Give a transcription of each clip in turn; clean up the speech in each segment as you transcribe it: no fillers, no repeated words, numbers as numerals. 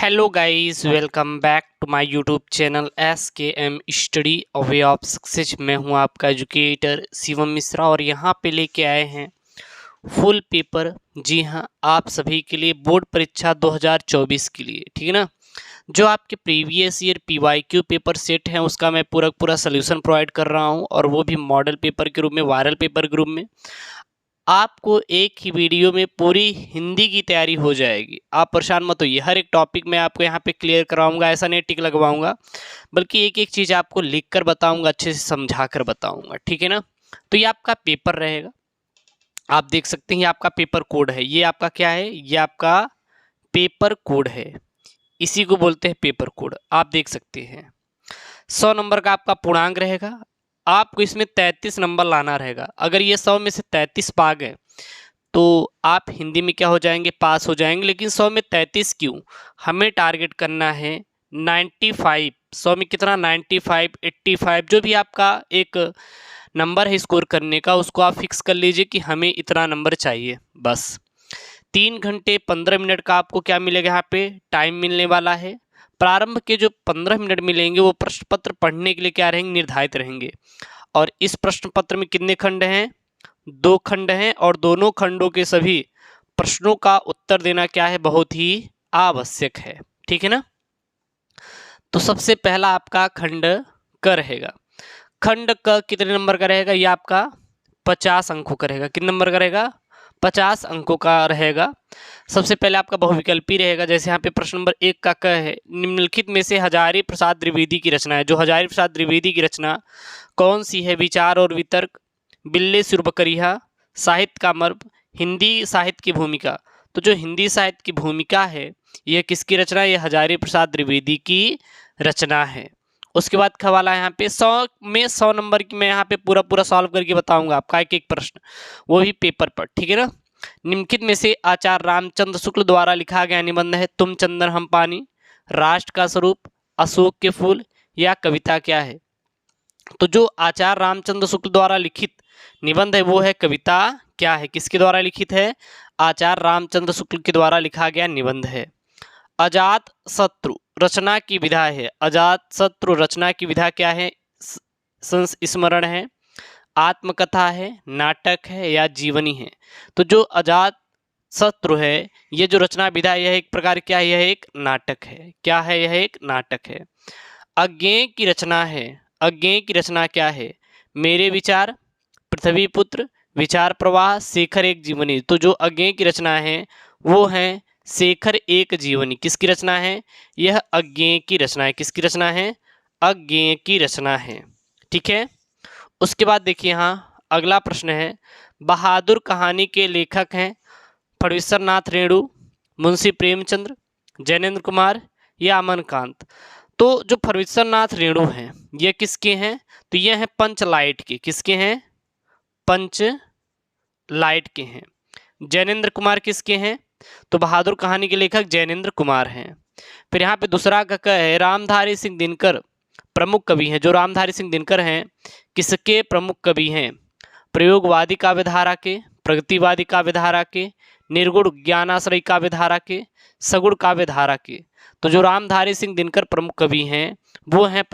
Hello guys, welcome back to my YouTube channel SKM study a way of success. मैं हूं आपका educator Shivam Mishra और यहां पे लेके आए हैं फुल पेपर। जी हां, आप सभी के लिए बोर्ड परीक्षा 2024 के लिए, ठीक है ना। जो आपके previous year PYQ paper set हैं उसका मैं पूरा सोल्यूशन प्रोवाइड कर रहा हूं, और वो भी मॉडल पेपर के रूप में, वायरल पेपर के रूप में। आपको एक ही वीडियो में पूरी हिंदी की तैयारी हो जाएगी। आप परेशान मत होइए, हर एक टॉपिक मैं आपको यहाँ पे क्लियर कराऊंगा, ऐसा नहीं टिक लगवाऊंगा, बल्कि एक एक चीज़ आपको लिख कर बताऊंगा, अच्छे से समझा कर बताऊंगा, ठीक है ना। तो ये आपका पेपर रहेगा, आप देख सकते हैं ये आपका पेपर कोड है। ये आपका क्या है? ये आपका पेपर कोड है, इसी को बोलते हैं पेपर कोड। आप देख सकते हैं 100 नंबर का आपका पूर्णांक रहेगा। आपको इसमें 33 नंबर लाना रहेगा। अगर ये 100 में से 33 पा गए तो आप हिंदी में क्या हो जाएंगे? पास हो जाएंगे। लेकिन 100 में 33 क्यों? हमें टारगेट करना है 95। 100 में कितना? 95, 85, जो भी आपका एक नंबर है स्कोर करने का, उसको आप फिक्स कर लीजिए कि हमें इतना नंबर चाहिए, बस। 3 घंटे 15 मिनट का आपको क्या मिलेगा? यहाँ पे टाइम मिलने वाला है। प्रारंभ के जो 15 मिनट मिलेंगे वो प्रश्न पत्र पढ़ने के लिए क्या रहेंगे? निर्धारित रहेंगे। और इस प्रश्न पत्र में कितने खंड हैं? 2 खंड हैं, और दोनों खंडों के सभी प्रश्नों का उत्तर देना क्या है? बहुत ही आवश्यक है, ठीक है ना। तो सबसे पहला आपका खंड क रहेगा। खंड क कितने नंबर का रहेगा? ये आपका 50 अंकों का रहेगा। कितने नंबर का रहेगा? 50 अंकों का रहेगा। सबसे पहले आपका बहुविकल्पी रहेगा। जैसे यहाँ पे प्रश्न नंबर 1 का क है, निम्नलिखित में से हजारी प्रसाद द्विवेदी की रचना है। जो हजारी प्रसाद द्विवेदी की रचना कौन सी है? विचार और वितर्क, बिल्ले सुरबकरिया, साहित्य का मर्म, हिंदी साहित्य की भूमिका। तो जो हिंदी साहित्य की भूमिका है, यह किसकी रचना है? यह हजारी प्रसाद द्विवेदी की रचना है। उसके बाद खवाला यहाँ पे 100 में 100 नंबर की मैं यहाँ पे पूरा सॉल्व करके बताऊंगा आपका एक एक प्रश्न, वो भी पेपर पर, ठीक है ना। निम्नलिखित में से आचार्य रामचंद्र शुक्ल द्वारा लिखा गया निबंध है तुम चंदन हम पानी, राष्ट्र का स्वरूप, अशोक के फूल, या कविता क्या है? तो जो आचार्य रामचंद्र शुक्ल द्वारा लिखित निबंध है वो है कविता क्या है? किसके द्वारा लिखित है? आचार्य रामचंद्र शुक्ल के द्वारा लिखा गया निबंध है। अजात शत्रु रचना की विधा है। अजात शत्रु रचना की विधा क्या है? संस्मरण है, आत्मकथा है, नाटक है, या जीवनी है? तो जो अजात शत्रु है, ये जो रचना विधा, यह एक प्रकार क्या है? यह एक नाटक है। क्या है? यह एक नाटक है। अज्ञेय की रचना है। अज्ञेय की रचना क्या है? मेरे विचार, पृथ्वी पुत्र, विचार प्रवाह, शेखर एक जीवनी। तो जो अज्ञेय की रचना है वो है शेखर एक जीवनी। किसकी रचना है? यह अज्ञेय की रचना है। किसकी रचना है? अज्ञेय की रचना है, ठीक है। उसके बाद देखिए यहाँ अगला प्रश्न है, बहादुर कहानी के लेखक हैं फणीश्वर नाथ रेणु, मुंशी प्रेमचंद्र, जैनेन्द्र कुमार, या अमनकांत। तो जो फणीश्वर नाथ रेणु हैं ये किसके हैं? तो ये हैं पंचलाइट के। किसके हैं? पंच लाइट के हैं। जैनेन्द्र कुमार किसके हैं? तो बहादुर कहानी के लेखक जैनेन्द्र कुमार हैं। फिर यहाँ पे दूसरा का है, रामधारी सिंह दिनकर प्रमुख कवि हैं। जो रामधारी सिंह दिनकर हैं किसके प्रमुख कवि हैं? प्रयोगवादी काव्यधारा के, प्रगतिवादी काव्यधारा के, निर्गुण ज्ञानाश्रय काव्यधारा के, सगुण काव्यधारा के। तो जो रामधारी सिंह दिनकर प्रमुख कवि हैं वो हैं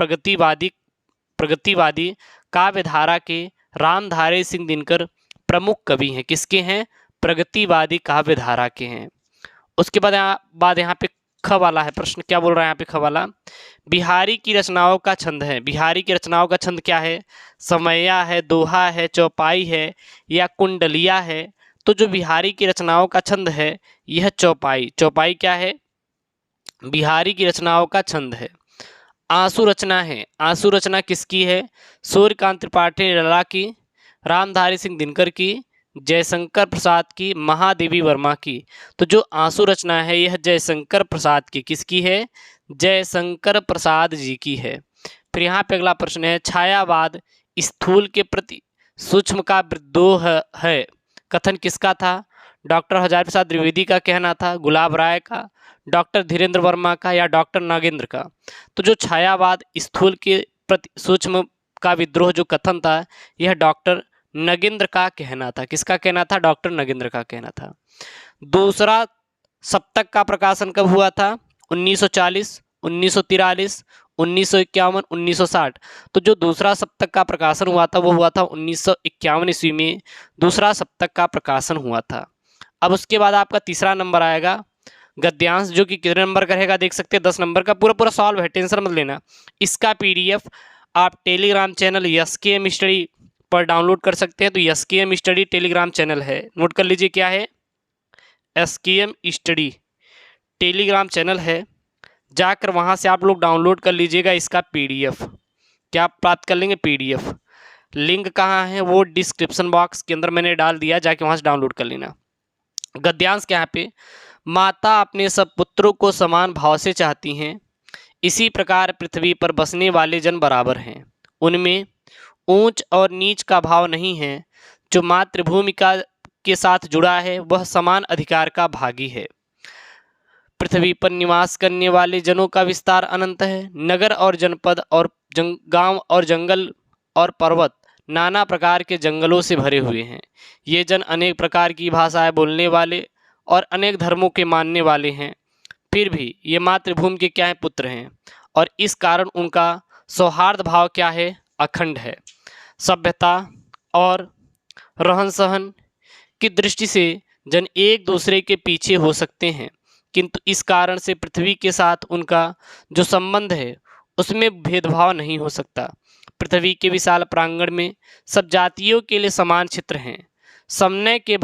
प्रगतिवादी काव्यधारा के रामधारी सिंह दिनकर प्रमुख कवि हैं। किसके हैं? प्रगतिवादी काव्यधारा के हैं। उसके बाद यहाँ पे ख वाला है प्रश्न। क्या बोल रहा है यहाँ पे ख वाला? बिहारी की रचनाओं का छंद है। बिहारी की रचनाओं का छंद क्या है? समैया है, दोहा है, चौपाई है, या कुंडलिया है? तो जो बिहारी की रचनाओं का छंद है यह चौपाई। चौपाई क्या है? बिहारी की रचनाओं का छंद है। आंसू रचना है। आंसू रचना किसकी है? सूर्यकांत त्रिपाठी निराला की, रामधारी सिंह दिनकर की, जयशंकर प्रसाद की, महादेवी वर्मा की। तो जो आंसू रचना है यह जयशंकर प्रसाद की। किसकी है? जयशंकर प्रसाद जी की है। फिर यहाँ पे अगला प्रश्न है, छायावाद स्थूल के प्रति सूक्ष्म का विद्रोह है कथन किसका था? डॉक्टर हजारी प्रसाद द्विवेदी का कहना था, गुलाब राय का, डॉक्टर धीरेन्द्र वर्मा का, या डॉक्टर नागेंद्र का? तो जो छायावाद स्थूल के प्रति सूक्ष्म का विद्रोह जो कथन था यह डॉक्टर नगेंद्र का कहना था। किसका कहना था? डॉक्टर नगेंद्र का कहना था। दूसरा सप्तक का प्रकाशन कब हुआ था? 1940, 1943, 1951, 1960। तो जो दूसरा सप्तक का प्रकाशन हुआ था वो हुआ था 1951 ईस्वी में, दूसरा सप्तक का प्रकाशन हुआ था। अब उसके बाद आपका तीसरा नंबर आएगा गद्यांश, जो कि कितने नंबर का रहेगा देख सकते हैं, 10 नंबर का। पूरा पूरा सॉल्व है, टेंशन मत लेना। इसका पीडीएफ आप टेलीग्राम चैनल एसकेएम स्टडी पर डाउनलोड कर सकते हैं। तो एसकेएम स्टडी टेलीग्राम चैनल है, नोट कर लीजिए क्या है, एसकेएम स्टडी टेलीग्राम चैनल है। जाकर वहाँ से आप लोग डाउनलोड कर लीजिएगा इसका पीडीएफ। क्या प्राप्त कर लेंगे, पीडीएफ। लिंक कहाँ है वो डिस्क्रिप्शन बॉक्स के अंदर मैंने डाल दिया, जाके वहाँ से डाउनलोड कर लेना। गद्यांश के यहाँ पे, माता अपने सब पुत्रों को समान भाव से चाहती हैं, इसी प्रकार पृथ्वी पर बसने वाले जन बराबर हैं, उनमें ऊंच और नीच का भाव नहीं है, जो मातृभूमि के साथ जुड़ा है वह समान अधिकार का भागी है। पृथ्वी पर निवास करने वाले जनों का विस्तार अनंत है, नगर और जनपद और गांव और जंगल और पर्वत नाना प्रकार के जंगलों से भरे हुए हैं। ये जन अनेक प्रकार की भाषाएं बोलने वाले और अनेक धर्मों के मानने वाले हैं, फिर भी ये मातृभूमि के क्या है, पुत्र हैं, और इस कारण उनका सौहार्द भाव क्या है, अखंड है। सभ्यता और रहन सहन की दृष्टि से जन एक दूसरे के पीछे हो सकते हैं, किंतु इस कारण से पृथ्वी के साथ उनका जो संबंध है उसमें भेदभाव नहीं हो सकता। पृथ्वी के विशाल प्रांगण में सब जातियों के लिए समान क्षेत्र हैं। समय के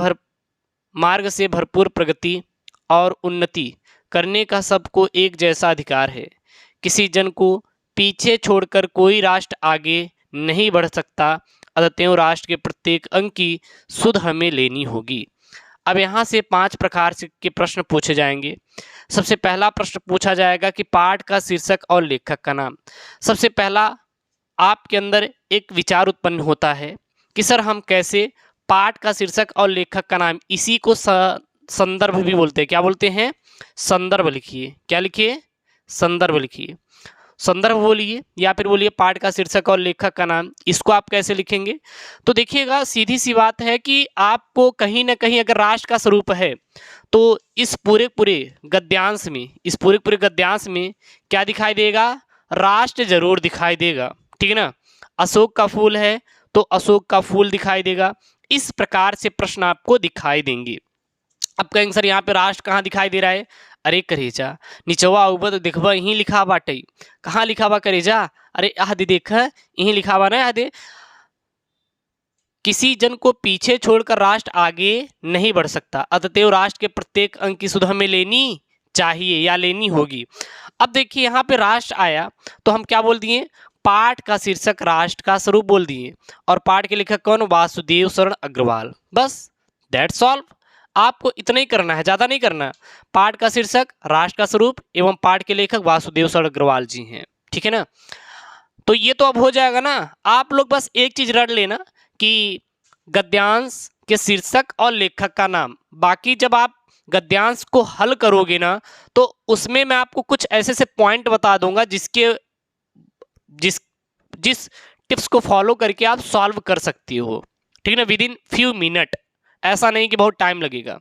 मार्ग से भरपूर प्रगति और उन्नति करने का सबको एक जैसा अधिकार है। किसी जन को पीछे छोड़कर कोई राष्ट्र आगे नहीं बढ़ सकता, अतएव राष्ट्र के प्रत्येक अंग की सुध हमें लेनी होगी। अब यहाँ से 5 प्रकार के प्रश्न पूछे जाएंगे। सबसे पहला प्रश्न पूछा जाएगा कि पाठ का शीर्षक और लेखक का नाम। सबसे पहला आपके अंदर एक विचार उत्पन्न होता है कि सर हम कैसे पाठ का शीर्षक और लेखक का नाम, इसी को संदर्भ भी बोलते हैं। क्या बोलते हैं, संदर्भ लिखिए। क्या लिखिए, संदर्भ लिखिए। संदर्भ बोलिए या फिर बोलिए पाठ का शीर्षक और लेखक का नाम। इसको आप कैसे लिखेंगे, तो देखिएगा सीधी सी बात है कि आपको कहीं ना कहीं अगर राष्ट्र का स्वरूप है तो इस पूरे गद्यांश में, इस पूरे गद्यांश में क्या दिखाई देगा, राष्ट्र जरूर दिखाई देगा। ठीक है ना। अशोक का फूल है तो अशोक का फूल दिखाई देगा। इस प्रकार से प्रश्न आपको दिखाई देंगे। अब कहेंगे सर यहाँ पे राष्ट्र कहाँ दिखाई दे रहा है, अरे करेजा निचवा ऊपर तो देखबा यहीं लिखा बाटे। कहाँ लिखा बा करेजा, अरे आदि देख यहीं लिखा बा ना आदि। किसी जन को पीछे छोड़कर राष्ट्र आगे नहीं बढ़ सकता, अतएव राष्ट्र के प्रत्येक अंग की सुध हमें लेनी चाहिए या लेनी होगी। अब देखिए यहाँ पे राष्ट्र आया तो हम क्या बोल दिए, पाठ का शीर्षक राष्ट्र का स्वरूप बोल दिए, और पाठ के लेखक कौन, वासुदेव शरण अग्रवाल। बस दैट्स ऑल। आपको इतना ही करना है, ज़्यादा नहीं करना। पाठ का शीर्षक राष्ट्र का स्वरूप एवं पाठ के लेखक वासुदेव शरण अग्रवाल जी हैं। ठीक है ना। तो ये तो अब हो जाएगा ना। आप लोग बस एक चीज रट लेना कि गद्यांश के शीर्षक और लेखक का नाम। बाकी जब आप गद्यांश को हल करोगे ना तो उसमें मैं आपको कुछ ऐसे से पॉइंट बता दूंगा जिस टिप्स को फॉलो करके आप सॉल्व कर सकती हो। ठीक है ना, विद इन फ्यू मिनट, ऐसा नहीं कि बहुत टाइम लगेगा।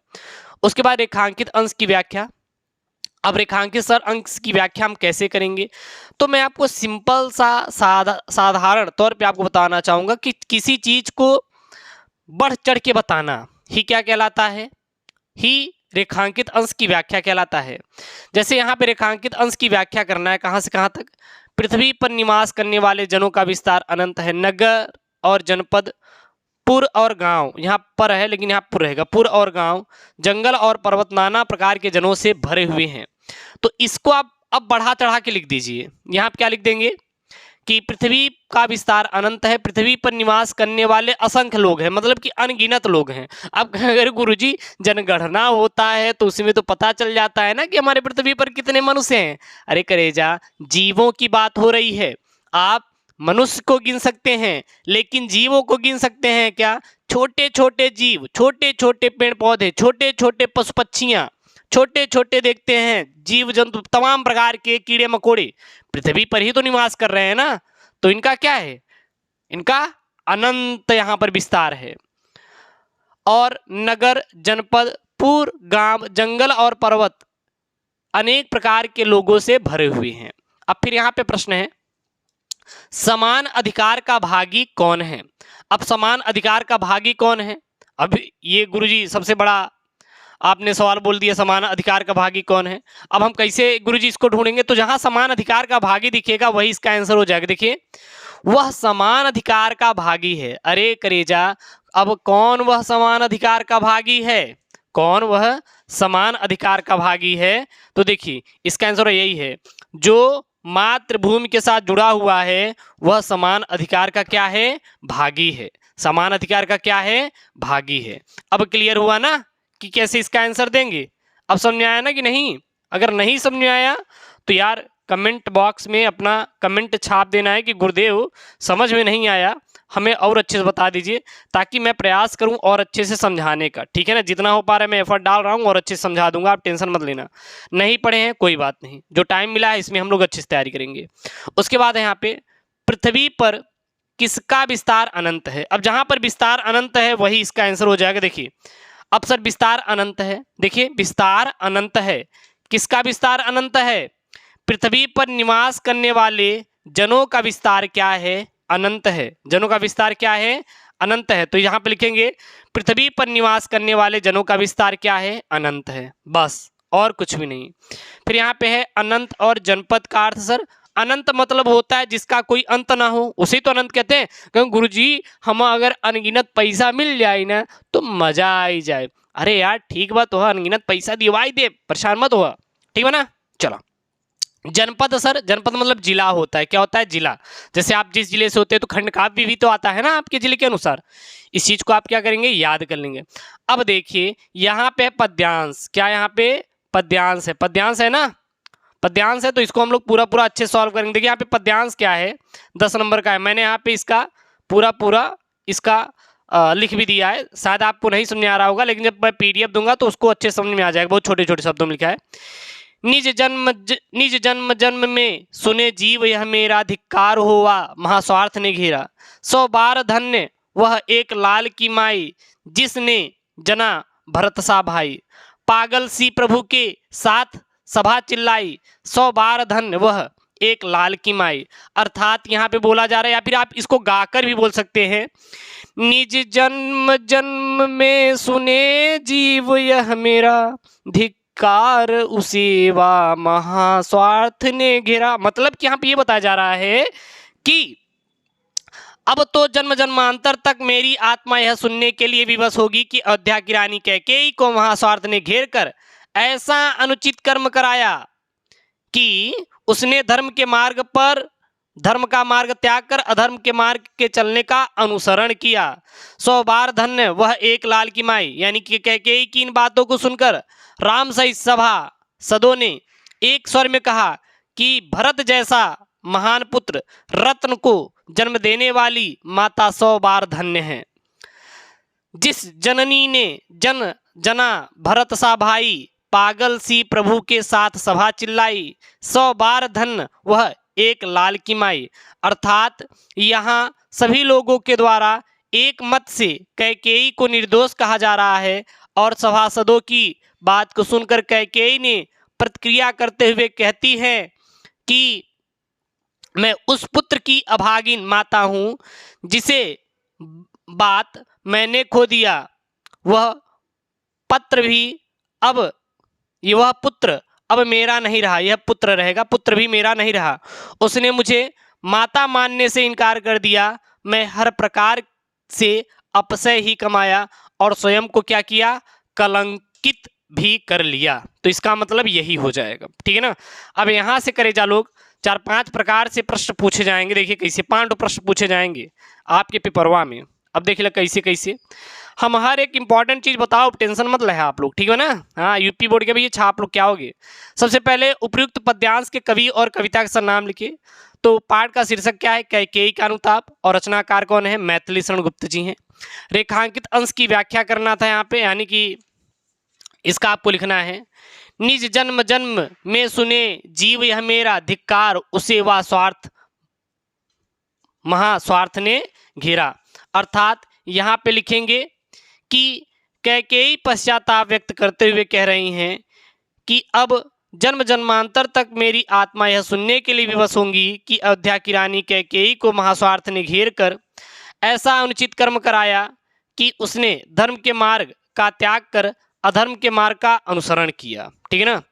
उसके बाद रेखांकित अंश की व्याख्या। अब रेखांकित सर अंश की व्याख्या हम कैसे करेंगे, तो मैं आपको सिंपल सा साधारण तौर पे आपको बताना चाहूंगा कि किसी चीज को बढ़ चढ़ के बताना ही क्या कहलाता है, ही रेखांकित अंश की व्याख्या कहलाता है। जैसे यहाँ पे रेखांकित अंश की व्याख्या करना है, कहाँ से कहाँ तक, पृथ्वी पर निवास करने वाले जनों का विस्तार अनंत है, नगर और जनपद, पुर और गांव, यहाँ पर है लेकिन यहाँ पुर रहेगा, पुर और गांव, जंगल और पर्वत नाना प्रकार के जनों से भरे हुए हैं। तो इसको आप अब बढ़ा चढ़ा के लिख दीजिए। यहाँ आप क्या लिख देंगे कि पृथ्वी का विस्तार अनंत है, पृथ्वी पर निवास करने वाले असंख्य लोग हैं, मतलब कि अनगिनत लोग हैं। अब अगर गुरुजी जनगणना होता है तो उसमें तो पता चल जाता है ना कि हमारे पृथ्वी पर कितने मनुष्य हैं। अरे करेजा, जीवों की बात हो रही है। आप मनुष्य को गिन सकते हैं लेकिन जीवों को गिन सकते हैं क्या, छोटे छोटे जीव, छोटे छोटे पेड़ पौधे, छोटे छोटे पशु पक्षियां, छोटे छोटे देखते हैं जीव जंतु, तमाम प्रकार के कीड़े मकोड़े पृथ्वी पर ही तो निवास कर रहे हैं ना। तो इनका क्या है, इनका अनंत यहाँ पर विस्तार है। और नगर, जनपद, पुर, गांव, जंगल और पर्वत अनेक प्रकार के लोगों से भरे हुए हैं। अब फिर यहाँ पे प्रश्न है, समान अधिकार का भागी कौन है? अब समान अधिकार का भागी कौन है? अब ये गुरुजी सबसे बड़ा आपने सवाल बोल दिया, समान अधिकार का भागी कौन है। अब हम कैसे गुरुजी इसको ढूंढेंगे? तो जहां समान अधिकार का भागी दिखेगा वही इसका आंसर हो जाएगा। देखिए, वह समान अधिकार का भागी है। अरे करेजा, अब कौन वह समान अधिकार का भागी है? कौन वह समान अधिकार का भागी है? तो देखिए इसका आंसर यही है, जो मातृभूमि के साथ जुड़ा हुआ है वह समान अधिकार का क्या है? भागी है। समान अधिकार का क्या है? भागी है। अब क्लियर हुआ ना कि कैसे इसका आंसर देंगे? अब समझ में आया ना कि नहीं? अगर नहीं समझ में आया तो यार कमेंट बॉक्स में अपना कमेंट छाप देना है कि गुरुदेव समझ में नहीं आया, हमें और अच्छे से बता दीजिए, ताकि मैं प्रयास करूं और अच्छे से समझाने का। ठीक है ना? जितना हो पा रहा है मैं एफर्ट डाल रहा हूं और अच्छे से समझा दूंगा, आप टेंशन मत लेना। नहीं पढ़े हैं कोई बात नहीं, जो टाइम मिला है इसमें हम लोग अच्छे से तैयारी करेंगे। उसके बाद है यहाँ पे, पृथ्वी पर किसका विस्तार अनंत है? अब जहां पर विस्तार अनंत है वही इसका आंसर हो जाएगा। देखिए, अब सर विस्तार अनंत है, देखिए विस्तार अनंत है। किसका विस्तार अनंत है? पृथ्वी पर निवास करने वाले जनों का विस्तार क्या है? अनंत है। जनों का विस्तार क्या है? अनंत है। तो यहाँ पे लिखेंगे पृथ्वी पर निवास करने वाले जनों का विस्तार क्या है? अनंत है, बस और कुछ भी नहीं। फिर यहाँ पे है अनंत और जनपद का अर्थ। सर अनंत मतलब होता है जिसका कोई अंत ना हो, उसे तो अनंत कहते हैं। क्योंकि गुरुजी हम अगर अनगिनत पैसा मिल जाए ना तो मजा आई जाए। अरे यार ठीक बात हो, अनगिनत पैसा दिवाई दे, परेशान मत हुआ, ठीक है ना? चलो, जनपद। सर जनपद मतलब जिला होता है। क्या होता है? जिला। जैसे आप जिस जिले से होते हैं तो खंड काव्य भी तो आता है ना आपके जिले के अनुसार। इस चीज को आप क्या करेंगे? याद कर लेंगे। अब देखिए यहाँ पे पद्यांश। क्या यहाँ पे? पद्यांश है। पद्यांश है ना? पद्यांश है तो इसको हम लोग पूरा पूरा अच्छे सॉल्व करेंगे। देखिए यहाँ पे पद्यांश क्या है, 10 नंबर का है। मैंने यहाँ पे इसका पूरा इसका लिख भी दिया है। शायद आपको नहीं समझ में आ रहा होगा, लेकिन जब मैं पीडीएफ दूंगा तो उसको अच्छे समझ में आ जाएगा। बहुत छोटे छोटे शब्दों में लिखा है। निज जन्म जन्म में सुने जीव यह मेरा, धिक्कार हुआ महास्वार्थ ने घेरा। 100 बार धन्य वह एक लाल की माई, जिसने जना भरत सा भाई। पागल सी प्रभु के साथ सभा चिल्लाई, 100 बार धन्य वह एक लाल की माई। अर्थात यहाँ पे बोला जा रहा है, या फिर आप इसको गाकर भी बोल सकते हैं, निज जन्म जन्म में सुने जीव यह मेरा, धिक्कार उसे वा महास्वार्थ ने घेरा। मतलब कि यहाँ पे ये बताया जा रहा है कि अब तो जन्म जन्मांतर तक मेरी आत्मा यह सुनने के लिए विवश होगी कि अयोध्या की रानी कैकेयी को महास्वार्थ ने घेर कर ऐसा अनुचित कर्म कराया कि उसने धर्म का मार्ग त्याग कर अधर्म के मार्ग के चलने का अनुसरण किया। 100 बार धन्य वह एक लाल की माई, यानी कि कैकेयी की इन बातों को सुनकर राम सहित सभा सदों ने एक स्वर में कहा कि भरत जैसा महान पुत्र रत्न को जन्म देने वाली माता 100 बार धन्य है। जिस जननी ने जना भरत सा भाई, पागल सी प्रभु के साथ सभा चिल्लाई, 100 बार धन्य वह एक लाल की माई। अर्थात यहाँ सभी लोगों के द्वारा एक मत से कैकेयी को निर्दोष कहा जा रहा है, और सभासदों की बात को सुनकर कैकेयी ने प्रतिक्रिया करते हुए कहती है कि मैं उस पुत्र की अभागिन माता हूँ जिसे बात मैंने खो दिया। वह पुत्र अब मेरा नहीं रहा, यह पुत्र रहेगा, पुत्र भी मेरा नहीं रहा। उसने मुझे माता मानने से इनकार कर दिया। मैं हर प्रकार से अपशय ही कमाया और स्वयं को क्या किया? कलंकित भी कर लिया। तो इसका मतलब यही हो जाएगा, ठीक है ना? अब यहाँ से करेजा लोग 4-5 प्रकार से प्रश्न पूछे जाएंगे। देखिए कैसे 5 प्रश्न पूछे जाएंगे आपके पेपरवा में। अब देखिए कैसे कैसे हम हर एक इंपॉर्टेंट चीज बताओ, टेंशन मत ले आप लोग, ठीक है ना? हाँ, यूपी बोर्ड के भी ये छाप लोग क्या होगे। सबसे पहले उपयुक्त पद्यांश के कवि और कविता का नाम लिखिए। तो पाठ का शीर्षक क्या है? कैकेयी का अनुताप। और रचनाकार कौन है? मैथिली शरण गुप्त जी हैं। रेखांकित अंश की व्याख्या करना था यहाँ पे, यानी कि इसका आपको लिखना है, निज जन्म जन्म में सुने जीव यह मेरा, धिक्कार उसे वा स्वार्थ महास्वार्थ ने घेरा। अर्थात यहाँ पे लिखेंगे कि कैकेयी पश्चाताप व्यक्त करते हुए कह रही हैं कि अब जन्म जन्मांतर तक मेरी आत्मा यह सुनने के लिए विवश होंगी कि अयोध्या की रानी कैकेयी को महास्वार्थ ने घेर कर ऐसा अनुचित कर्म कराया कि उसने धर्म के मार्ग का त्याग कर अधर्म के मार्ग का अनुसरण किया। ठीक है ना।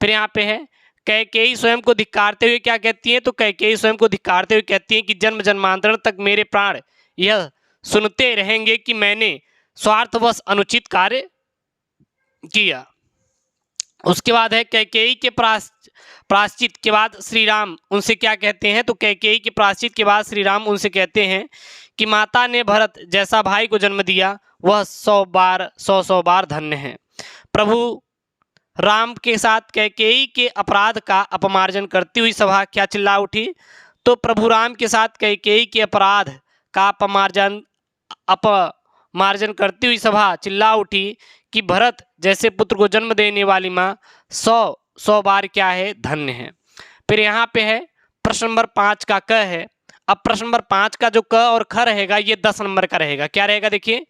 फिर यहाँ पे है कैकेयी स्वयं को धिक्कारते हुए क्या कहती है, तो कैकेयी स्वयं को धिक्कारते हुए कहती है कि जन्म जन्मांतर तक मेरे प्राण यह सुनते रहेंगे कि मैंने स्वार्थवश अनुचित कार्य किया। उसके बाद है कैकेयी के प्रायश्चित के बाद श्री राम उनसे क्या कहते हैं, तो कैकेयी के प्रायश्चित के बाद श्री राम उनसे कहते हैं कि माता ने भरत जैसा भाई को जन्म दिया वह 100 बार धन्य है। प्रभु राम के साथ कैकेयी के अपराध का अपमार्जन करती हुई सभा क्या चिल्ला उठी, तो प्रभु राम के साथ कैकेयी के अपराध का अपमार्जन करती हुई सभा चिल्ला उठी कि भरत जैसे पुत्र को जन्म देने वाली माँ 100 बार क्या है, धन्य है। फिर यहाँ पे है प्रश्न नंबर 5 का क है। अब प्रश्न नंबर 5 का जो क और ख रहेगा ये 10 नंबर का रहेगा। क्या रहेगा देखिए,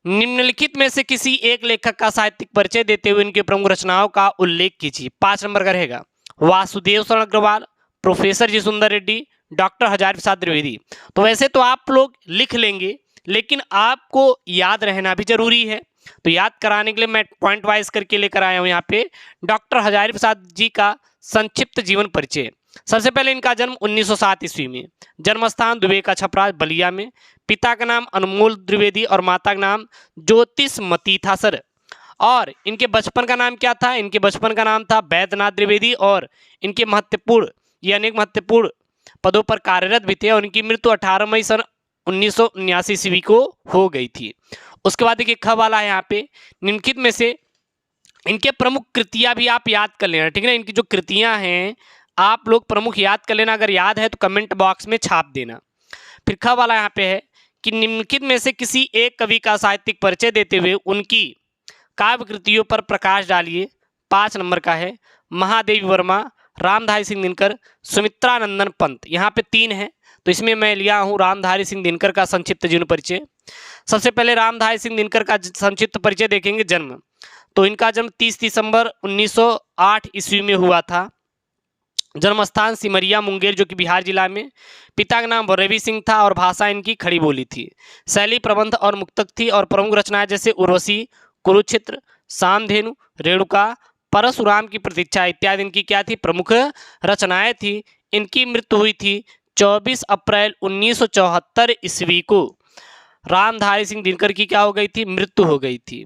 निम्नलिखित में से किसी एक लेखक का साहित्यिक परिचय देते हुए इनके प्रमुख रचनाओं का उल्लेख कीजिए। 5 नंबर का रहेगा वासुदेव शरण अग्रवाल, प्रोफेसर जी सुंदर रेड्डी, डॉक्टर हजारी प्रसाद द्विवेदी। तो वैसे तो आप लोग लिख लेंगे लेकिन आपको याद रहना भी जरूरी है, तो याद कराने के लिए मैं पॉइंट वाइज करके लेकर आया हूं यहाँ पे डॉक्टर हजारी प्रसाद जी का संक्षिप्त जीवन परिचय। सबसे पहले इनका जन्म 1907 ईस्वी में, जन्म स्थान दुबे का छपरा बलिया में, पिता का नाम अनमोल द्विवेदी और माता का नाम ज्योतिषमती था सर। और इनके बचपन का नाम क्या था, इनके बचपन का नाम था वैद्यनाथ द्विवेदी और इनके अनेक महत्वपूर्ण पदों पर कार्यरत भी थे और इनकी मृत्यु 18 मई सन 1979 ईस्वी को हो गई थी। उसके बाद देखिए ख वाला है यहाँ पे, निम्नलिखित में से इनके प्रमुख कृतियां भी आप याद कर लेना। ठीक है ना, इनकी जो कृतियां हैं आप लोग प्रमुख याद कर लेना, अगर याद है तो कमेंट बॉक्स में छाप देना। फिर ख वाला यहाँ पे है कि निम्नलिखित में से किसी एक कवि का साहित्यिक परिचय देते हुए उनकी काव्य कृतियों पर प्रकाश डालिए। 5 नंबर का है महादेवी वर्मा, रामधारी सिंह दिनकर, सुमित्रानंदन पंत। यहाँ पे 3 है तो इसमें मैं लिया हूँ रामधारी सिंह दिनकर का संक्षिप्त जीवन परिचय। सबसे पहले रामधारी सिंह दिनकर का संक्षिप्त परिचय देखेंगे। जन्म तो इनका जन्म 30 दिसंबर 1908 ईस्वी में हुआ था। जन्म स्थान सिमरिया मुंगेर जो कि बिहार जिला में। पिता का नाम रवि सिंह था और भाषा इनकी खड़ी बोली थी। शैली प्रबंध और मुक्तक थी और प्रमुख रचनाएं जैसे उर्वशी, कुरुक्षेत्र, सामधेनु, रेणुका, परशुराम की प्रतीक्षा इत्यादि इनकी क्या थी, प्रमुख रचनाएं थी। इनकी मृत्यु हुई थी 24 अप्रैल 1974 ईस्वी को। रामधारी सिंह दिनकर की क्या हो गई थी, मृत्यु हो गई थी।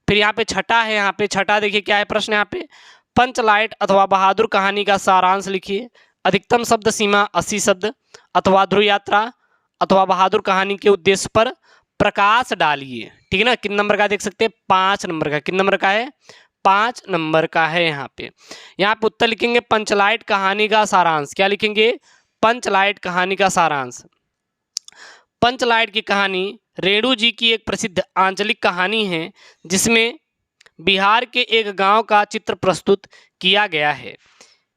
फिर यहाँ पे छठा है, यहाँ पे छठा देखिए क्या है प्रश्न यहाँ पे, पंचलाइट अथवा बहादुर कहानी का सारांश लिखिए। अधिकतम शब्द सीमा 80 शब्द अथवा ध्रुव यात्रा अथवा बहादुर कहानी के उद्देश्य पर प्रकाश डालिए। ठीक है ना, कितने नंबर का देख सकते हैं, 5 नंबर का। कितने नंबर का है, 5 नंबर का है। यहाँ पे उत्तर लिखेंगे पंचलाइट कहानी का सारांश। क्या लिखेंगे, पंचलाइट कहानी का सारांश। पंचलाइट की कहानी रेणु जी की एक प्रसिद्ध आंचलिक कहानी है जिसमें बिहार के एक गांव का चित्र प्रस्तुत किया गया है।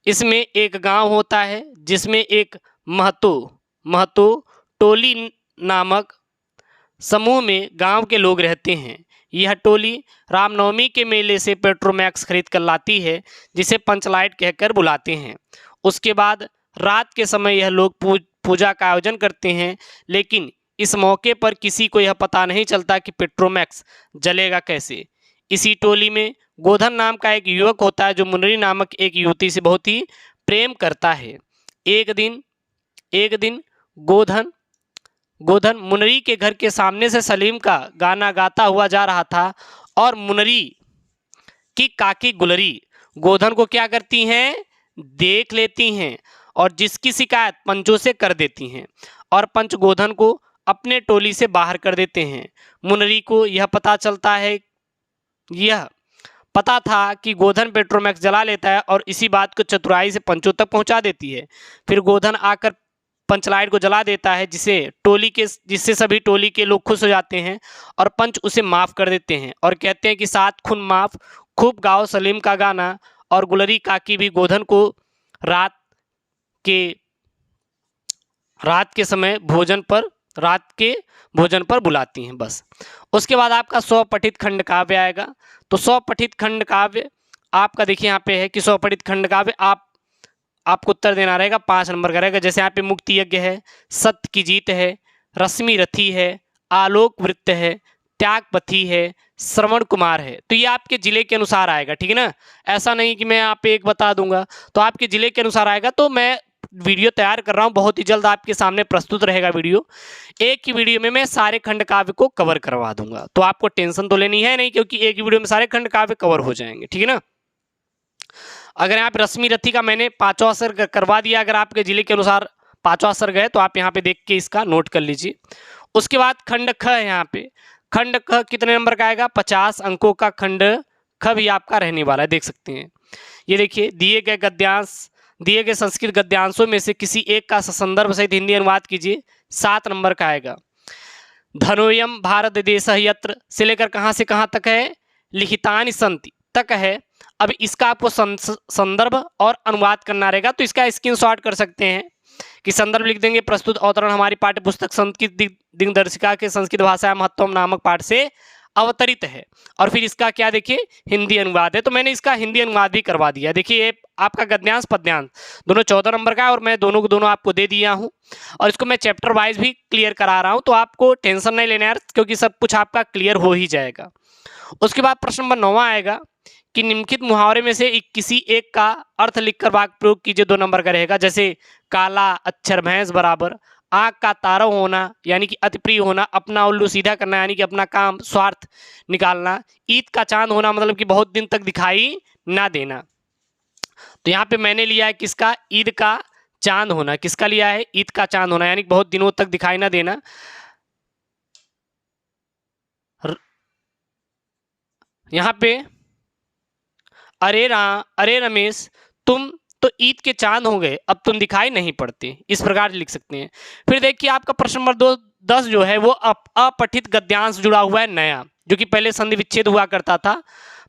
इसमें एक गांव होता है जिसमें एक महतो टोली नामक समूह में गांव के लोग रहते हैं। यह टोली रामनवमी के मेले से पेट्रोमैक्स खरीद कर लाती है जिसे पंचलाइट कहकर बुलाते हैं। उसके बाद रात के समय यह लोग पूजा का आयोजन करते हैं, लेकिन इस मौके पर किसी को यह पता नहीं चलता कि पेट्रोमैक्स जलेगा कैसे। इसी टोली में गोधन नाम का एक युवक होता है जो मुनरी नामक एक युवती से बहुत ही प्रेम करता है। एक दिन गोधन मुनरी के घर के सामने से सलीम का गाना गाता हुआ जा रहा था और मुनरी की काकी गुलरी गोधन को क्या करती हैं, देख लेती हैं और जिसकी शिकायत पंचों से कर देती हैं और पंच गोधन को अपने टोली से बाहर कर देते हैं। मुनरी को यह पता था कि गोधन पेट्रोमैक्स जला लेता है और इसी बात को चतुराई से पंचों तक पहुंचा देती है। फिर गोधन आकर पंचलाइट को जला देता है जिससे सभी टोली के लोग खुश हो जाते हैं और पंच उसे माफ़ कर देते हैं और कहते हैं कि 7 खून माफ़, खूब गाओ सलीम का गाना। और गुलरी काकी भी गोधन को रात के समय भोजन पर बुलाती हैं। बस उसके बाद आपका 100 पठित खंड काव्य आएगा। तो 100 पठित खंड काव्य आपका देखिए यहाँ पे है कि स्वपठित खंड काव्य, आपको उत्तर देना रहेगा 5 नंबर का रहेगा। जैसे यहाँ पे मुक्ति यज्ञ है, सत्य की जीत है, रश्मि रथी है, आलोक वृत्त है, त्यागपथी है, श्रवण कुमार है। तो ये आपके जिले के अनुसार आएगा, ठीक है ना। ऐसा नहीं कि मैं यहाँ पे एक बता दूंगा, तो आपके जिले के अनुसार आएगा। तो मैं वीडियो तैयार कर रहा हूँ, बहुत ही जल्द आपके सामने प्रस्तुत रहेगा वीडियो। एक ही वीडियो में मैं सारे खंड काव्य को कवर करवा दूंगा, तो आपको टेंशन तो लेनी है नहीं, क्योंकि एक ही वीडियो में सारे खंड काव्य कवर हो जाएंगे, ठीक है ना। अगर यहाँ पे रश्मि रथी का मैंने 5वां असर करवा दिया, अगर आपके जिले के अनुसार 5वां असर गए तो आप यहाँ पे देख के इसका नोट कर लीजिए। उसके बाद खंड ख है, यहाँ पे खंड ख कितने नंबर का आएगा, 50 अंकों का खंड ख भी आपका रहने वाला है, देख सकते हैं। ये देखिए, दिए गए गद्यांश, दिए गए संस्कृत गद्यांशों में से किसी एक का संदर्भ सहित हिंदी अनुवाद कीजिए, 7 नंबर का आएगा। धनोयम भारत देश यत्र से लेकर कहाँ से कहाँ तक है, लिखितानि संति तक है। अब इसका आपको संदर्भ और अनुवाद करना रहेगा, तो इसका स्क्रीनशॉट कर सकते हैं कि संदर्भ लिख देंगे, प्रस्तुत अवतरण हमारी पाठ्य पुस्तक संस्कृत दिनदर्शिका के संस्कृत भाषा महत्वम नामक पाठ से अवतरित है, और फिर इसका क्या देखिए हिंदी अनुवाद है। तो मैंने इसका हिंदी अनुवाद भी करवा दिया। देखिए आपका गद्यांश पद्यांश दोनों 14 नंबर का है, और मैं दोनों को दोनों आपको दे दिया हूँ, और इसको मैं चैप्टर वाइज भी क्लियर करा रहा हूँ, तो आपको टेंशन नहीं लेना यार, क्योंकि सब कुछ आपका क्लियर हो ही जाएगा। उसके बाद प्रश्न नंबर 9 आएगा कि निम्नलिखित मुहावरे में से किसी एक का अर्थ लिखकर वाक्य प्रयोग कीजिए, 2 नंबर का रहेगा। जैसे काला अक्षर भैंस बराबर, आँख का तारव होना यानी कि अति प्रिय होना, अपना उल्लू सीधा करना यानी कि अपना काम स्वार्थ निकालना, ईद का चांद होना मतलब कि बहुत दिन तक दिखाई ना देना। तो यहाँ पे मैंने लिया है किसका, ईद का चांद होना। किसका लिया है, ईद का चांद होना यानी कि बहुत दिनों तक दिखाई ना देना। यहाँ पे अरे रमेश तुम तो ईद के चांद हो गए, अब तुम दिखाई नहीं पड़ते, इस प्रकार लिख सकते हैं। फिर देखिए आपका प्रश्न नंबर 10 जो है वो अपठित गद्यांश जुड़ा हुआ है नया, जो कि पहले संधि विच्छेद हुआ करता था,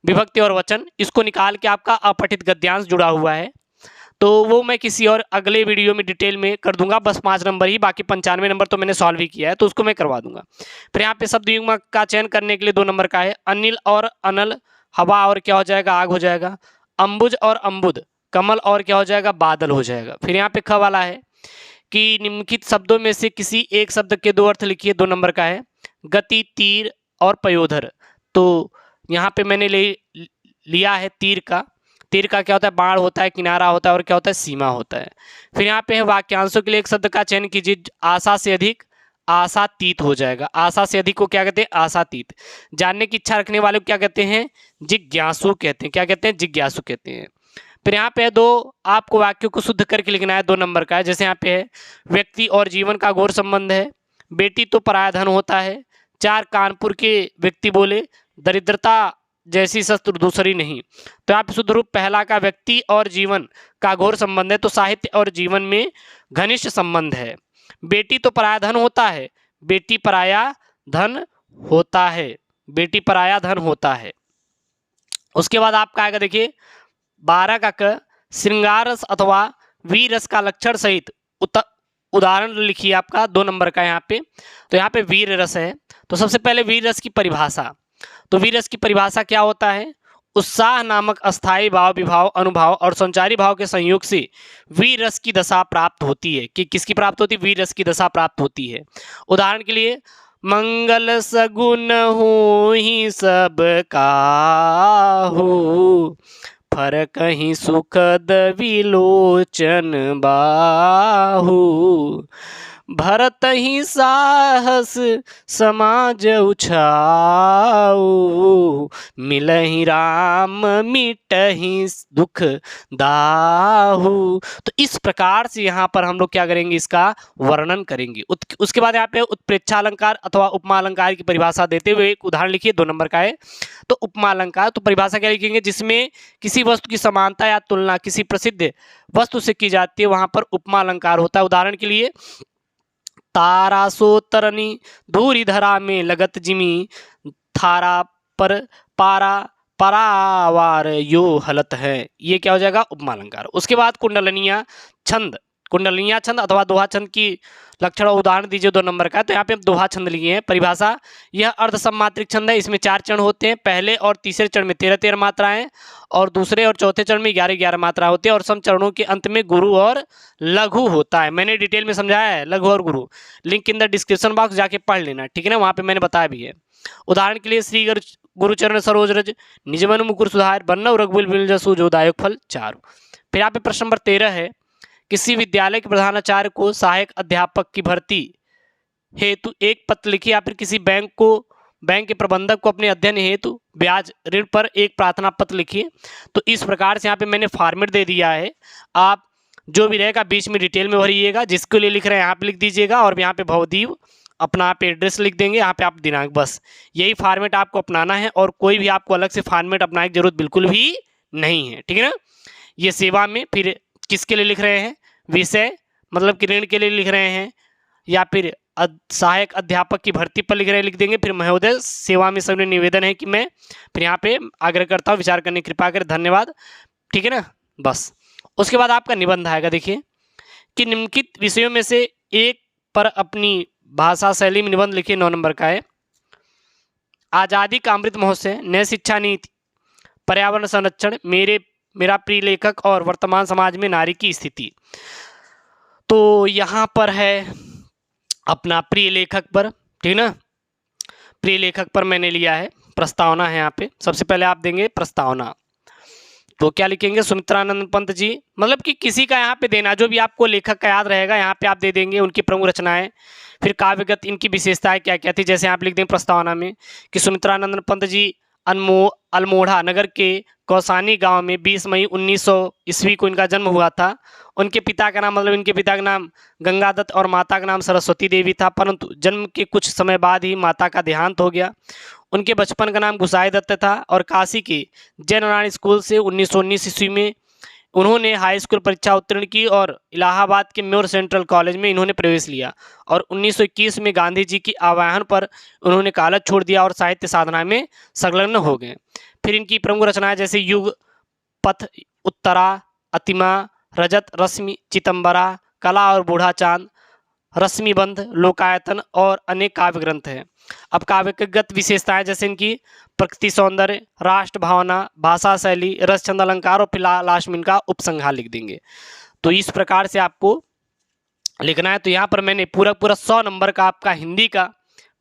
विभक्ति और वचन, इसको निकाल के आपका अपठित गद्यांश जुड़ा हुआ है। तो वो मैं किसी और अगले वीडियो में डिटेल में कर दूंगा, बस 5 नंबर ही, बाकी 95 नंबर तो मैंने सॉल्व ही किया है, तो उसको मैं करवा दूंगा। फिर यहाँ पे शब्द युग्म का चयन करने के लिए 2 नंबर का है। अनिल और अनल हवा और क्या हो जाएगा, आग हो जाएगा। अंबुज और अंबुद कमल और क्या हो जाएगा, बादल हो जाएगा। फिर यहाँ पे ख वाला है कि निम्नलिखित शब्दों में से किसी एक शब्द के 2 अर्थ लिखिए, 2 नंबर का है। गति, तीर और पयोधर। तो यहाँ पे मैंने लिया है तीर का। तीर का क्या होता है, बाण होता है, किनारा होता है, और क्या होता है, सीमा होता है। फिर यहाँ पे है वाक्यांशों के लिए एक शब्द का चयन कीजिए। आशा से अधिक आशातीत हो जाएगा। आशा से अधिक को क्या कहते हैं, आशातीत। जानने की इच्छा रखने वाले को क्या कहते हैं, जिज्ञासु कहते हैं। क्या कहते हैं, जिज्ञासु कहते हैं। फिर यहाँ पे है 2 आपको वाक्यों को शुद्ध करके लिखना है, 2 नंबर का है। जैसे यहाँ पे है व्यक्ति और जीवन का घोर संबंध है, बेटी तो पराया धन होता है, 4 कानपुर के व्यक्ति बोले, दरिद्रता जैसी शस्त्र दूसरी नहीं। तो यहाँ पे शुद्ध रूप पहला का व्यक्ति और जीवन का घोर संबंध है, तो साहित्य और जीवन में घनिष्ठ संबंध है। बेटी तो पराया धन होता है, बेटी पराया धन होता है, बेटी पराया धन होता है। उसके बाद आपका आएगा देखिए 12 का क, श्रृंगार रस अथवा वीर रस का लक्षण सहित उदाहरण लिखिए, आपका 2 नंबर का यहाँ पे। तो यहाँ पे वीर रस है, तो सबसे पहले वीर रस की परिभाषा। तो वीर रस की परिभाषा क्या होता है, उत्साह नामक अस्थायी भाव, विभाव, अनुभाव और संचारी भाव के संयोग से वीर रस की दशा प्राप्त होती है। कि किसकी प्राप्त होती है, वीर रस की दशा प्राप्त होती है। उदाहरण के लिए मंगल सगुन हो ही सब काहू, फर कहीं सुखद विलोचन बाहू, भरत ही साहस समाज उछाऊ, मिलहि राम मिटहि दुख दाहू। तो इस प्रकार से यहाँ पर हम लोग क्या करेंगे, इसका वर्णन करेंगे। उसके बाद यहाँ पे उत्प्रेक्षा अलंकार अथवा उपमा अलंकार की परिभाषा देते हुए एक उदाहरण लिखिए, 2 नंबर का है। तो उपमा अलंकार, तो परिभाषा क्या लिखेंगे, जिसमें किसी वस्तु की समानता या तुलना किसी प्रसिद्ध वस्तु से की जाती है, वहां पर उपमा अलंकार होता है। उदाहरण के लिए तारा सो तरनी धूरी धरा में लगत जिमी, थारा पर पारा परावार यो हलत है, ये क्या हो जाएगा, उपमा अलंकार। उसके बाद कुंडलनिया छंद, कुंडलिया छंद अथवा दोहा छंद की लक्षण और उदाहरण दीजिए 2 नंबर का। तो यहाँ पे हम दोहा छंद लिए हैं। परिभाषा, यह अर्ध सममात्रिक छंद है। इसमें 4 चरण होते हैं। पहले और तीसरे चरण में 13-13 मात्राएं और दूसरे और चौथे चरण में 11-11 मात्रा होती है और सम चरणों के अंत में गुरु और लघु होता है। मैंने डिटेल में समझाया है लघु और गुरु, link in the description box जाके पढ़ लेना, ठीक है ना, वहाँ पे मैंने बताया भी है। उदाहरण के लिए श्री गुरुचरण सरोज रज, निजमन मुकुर सुधार, बन्नव रघुबीर बिल जसु जो दायक फल चारु। फिर यहाँ पे प्रश्न नंबर 13 है, किसी विद्यालय के प्रधानाचार्य को सहायक अध्यापक की भर्ती हेतु एक पत्र लिखिए, या फिर किसी बैंक के प्रबंधक को अपने अध्ययन हेतु ब्याज ऋण पर एक प्रार्थना पत्र लिखिए। तो इस प्रकार से यहाँ पे मैंने फॉर्मेट दे दिया है। आप जो भी रहेगा बीच में डिटेल में भरिएगा, जिसके लिए लिख रहे हैं यहाँ पे लिख दीजिएगा और यहाँ पे भवदीप अपना आप एड्रेस लिख देंगे, यहाँ पे आप दिनांक, बस यही फॉर्मेट आपको अपनाना है और कोई भी आपको अलग से फॉर्मेट अपनाने की जरूरत बिल्कुल भी नहीं है, ठीक है ना। ये सेवा में फिर किसके लिए लिख रहे हैं, विषय मतलब कि ऋण के लिए लिख रहे हैं या फिर सहायक अध्यापक की भर्ती पर लिख रहे हैं, लिख देंगे। फिर महोदय सेवा में सबने निवेदन है कि मैं, फिर यहाँ पे आग्रह करता हूँ विचार करने की कृपा करें, धन्यवाद, ठीक है ना, बस। उसके बाद आपका निबंध आएगा। देखिए कि निम्नलिखित विषयों में से एक पर अपनी भाषा शैली में निबंध लिखिए। 9 नंबर का है, आज़ादी का अमृत महोत्सव, नई शिक्षा नीति, पर्यावरण संरक्षण, मेरा प्रिय लेखक और वर्तमान समाज में नारी की स्थिति। तो यहाँ पर है अपना प्रिय लेखक पर, ठीक ना, प्रिय लेखक पर मैंने लिया है, प्रस्तावना है यहाँ पे। सबसे पहले आप देंगे प्रस्तावना, तो क्या लिखेंगे, सुमित्रानंद पंत जी, मतलब कि किसी का यहाँ पे देना, जो भी आपको लेखक का याद रहेगा यहाँ पे आप दे देंगे, उनकी प्रमुख रचनाएं, फिर काव्यगत इनकी विशेषताएं क्या क्या थी, जैसे आप लिख देंगे प्रस्तावना में कि सुमित्रानंद पंत जी अल्मोड़ा नगर के कौसानी गांव में 20 मई 1900 ईस्वी को इनका जन्म हुआ था। उनके पिता का नाम, मतलब इनके पिता का नाम गंगादत्त और माता का नाम सरस्वती देवी था, परंतु जन्म के कुछ समय बाद ही माता का देहांत हो गया। उनके बचपन का नाम गुसाई दत्त था और काशी के जय नारायण स्कूल से 1919 ईस्वी में उन्होंने हाई स्कूल परीक्षा उत्तीर्ण की और इलाहाबाद के म्योर सेंट्रल कॉलेज में इन्होंने प्रवेश लिया और 1921 में गांधी जी के आह्वान पर उन्होंने कॉलेज छोड़ दिया और साहित्य साधना में संलग्न हो गए। फिर इनकी प्रमुख रचनाएं जैसे युग, पथ, उत्तरा, अतिमा, रजत, रश्मि, चितंबरा, कला और बूढ़ा चांद, रश्मिबंध, लोकायतन और अनेक काव्य ग्रंथ हैं। अब काव्यगत विशेषताएं जैसे इनकी प्रकृति सौंदर्य, राष्ट्र भावना, भाषा शैली, रस छंद अलंकार और फिर लास्ट में इनका उपसंहार लिख देंगे। तो इस प्रकार से आपको लिखना है। तो यहाँ पर मैंने पूरा 100 नंबर का आपका हिंदी का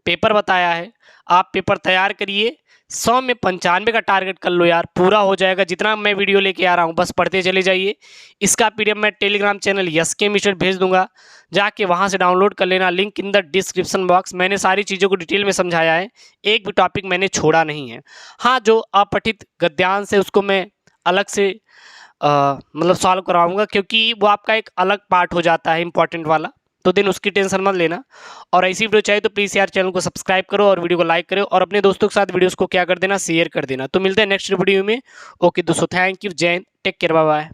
पेपर बताया है। आप पेपर तैयार करिए, 100 में 95 का टारगेट कर लो यार, पूरा हो जाएगा। जितना मैं वीडियो लेके आ रहा हूँ बस पढ़ते चले जाइए। इसका पीडीएफ मैं टेलीग्राम चैनल SK मिस्टर भेज दूंगा, जाके वहाँ से डाउनलोड कर लेना, link in the description box. मैंने सारी चीज़ों को डिटेल में समझाया है, एक भी टॉपिक मैंने छोड़ा नहीं है। हाँ, जो अपठित गद्यांश है उसको मैं अलग से मतलब सॉल्व कराऊंगा, क्योंकि वो आपका एक अलग पार्ट हो जाता है इंपॉर्टेंट वाला, तो दिन उसकी टेंशन मत लेना। और ऐसी वीडियो चाहिए तो प्लीज़ यार चैनल को सब्सक्राइब करो और वीडियो को लाइक करो और अपने दोस्तों के साथ वीडियोस को क्या कर देना, शेयर कर देना। तो मिलते हैं नेक्स्ट वीडियो में। ओके दोस्तों, थैंक यू, जय हिंद, टेक केयर, बाय बाय।